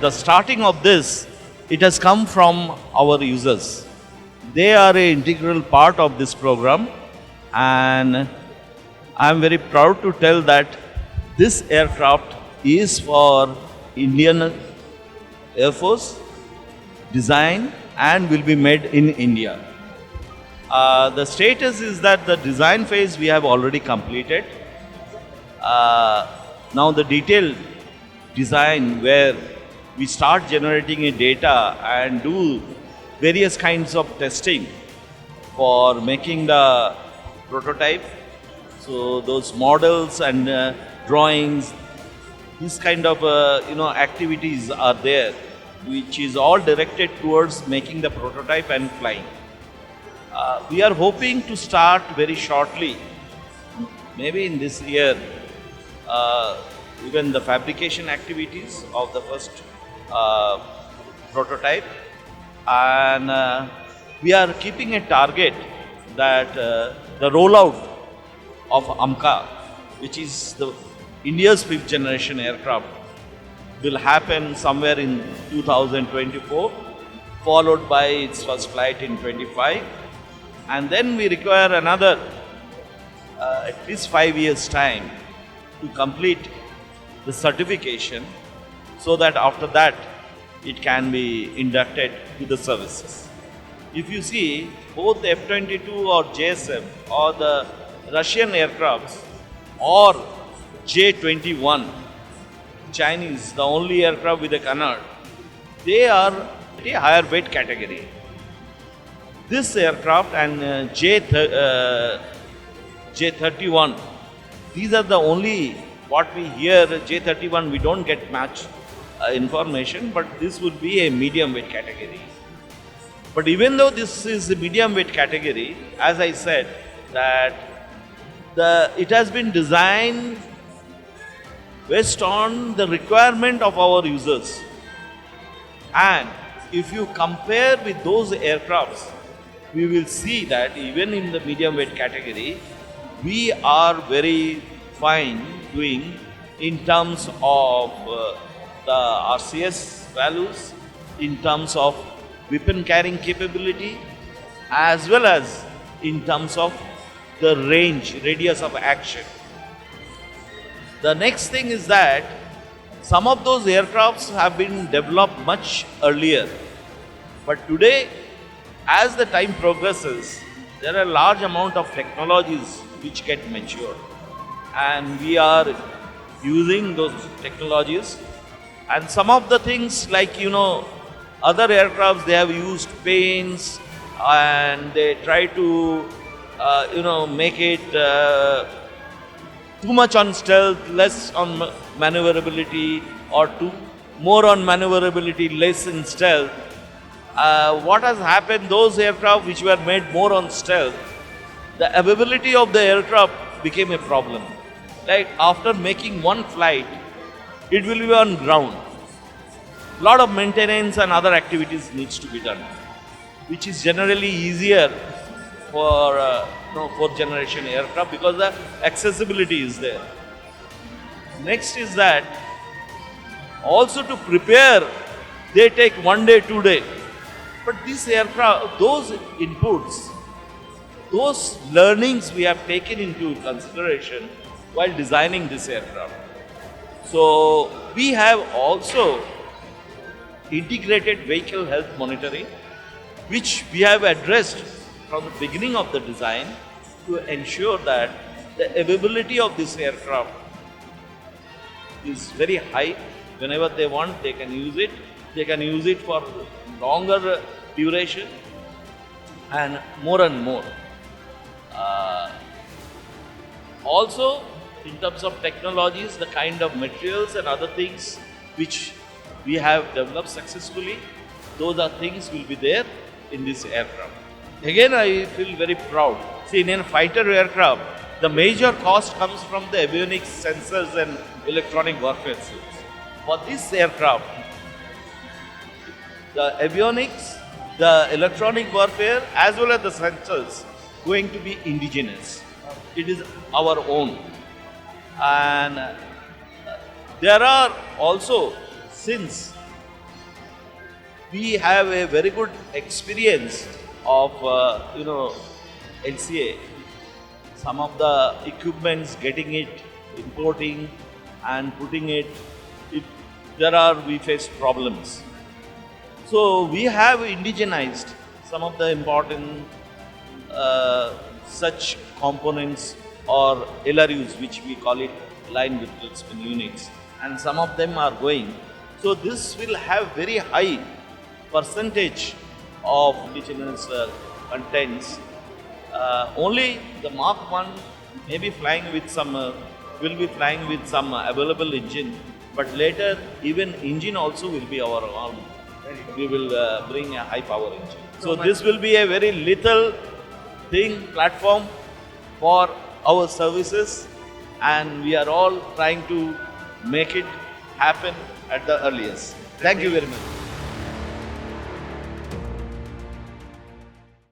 the starting of this, it has come from our users. They are an integral part of this program, and I am very proud to tell that this aircraft is for Indian Air Force design and will be made in India. The status is that the design phase we have already completed. Now the detailed design where we start generating a data and do various kinds of testing for making the prototype. So those models and drawings, these kind of activities are there, which is all directed towards making the prototype and flying. We are hoping to start very shortly, maybe in this year, even the fabrication activities of the first prototype, and we are keeping a target that the rollout of AMCA, which is the India's fifth generation aircraft, will happen somewhere in 2024, followed by its first flight in 25, and then we require another at least 5 years time to complete the certification, so that after that it can be inducted to the services. If you see, both F-22 or JSF or the Russian aircrafts or J-21 Chinese, the only aircraft with a canard, they are a higher weight category. This aircraft and J-31, these are the only, what we hear, J-31 we don't get much information, but this would be a medium weight category. But even though this is a medium weight category, as I said, that it has been designed based on the requirement of our users. And if you compare with those aircrafts, we will see that even in the medium weight category, we are very fine doing in terms of the RCS values, in terms of weapon carrying capability, as well as in terms of the radius of action. The next thing is that some of those aircrafts have been developed much earlier. But today, as the time progresses, there are a large amount of technologies which get matured. And we are using those technologies. And some of the things like, other aircrafts, they have used paints and they try to, make it too much on stealth, less on maneuverability, or more on maneuverability, less in stealth. What has happened, those aircraft which were made more on stealth, the availability of the aircraft became a problem. Like after making one flight, it will be on ground. A lot of maintenance and other activities needs to be done, which is generally easier for fourth generation aircraft because the accessibility is there. Next is that also to prepare, they take 1 day, 2 days. But this aircraft, those inputs, those learnings we have taken into consideration while designing this aircraft. So we have also integrated vehicle health monitoring, which we have addressed from the beginning of the design to ensure that the availability of this aircraft is very high. Whenever they want, they can use it. They can use it for longer duration and more. Also, in terms of technologies, the kind of materials and other things which we have developed successfully, those are things will be there in this aircraft. Again, I feel very proud. See, in a fighter aircraft, the major cost comes from the avionics, sensors and electronic warfare systems. For this aircraft, the avionics, the electronic warfare as well as the sensors going to be indigenous. It is our own. And there are also, since we have a very good experience of LCA. Some of the equipments, getting it, importing and putting it, it we face problems. So we have indigenized some of the important such components or LRUs, which we call it line with spin units, and some of them are going. So this will have very high percentage of indigenous contents. Only the Mark 1 may be flying with some, will be flying with some available engine, but later even engine also will be our own. We will bring a high power engine. So this will be a very little thing, platform for our services, and we are all trying to make it happen at the earliest. Thank you very much.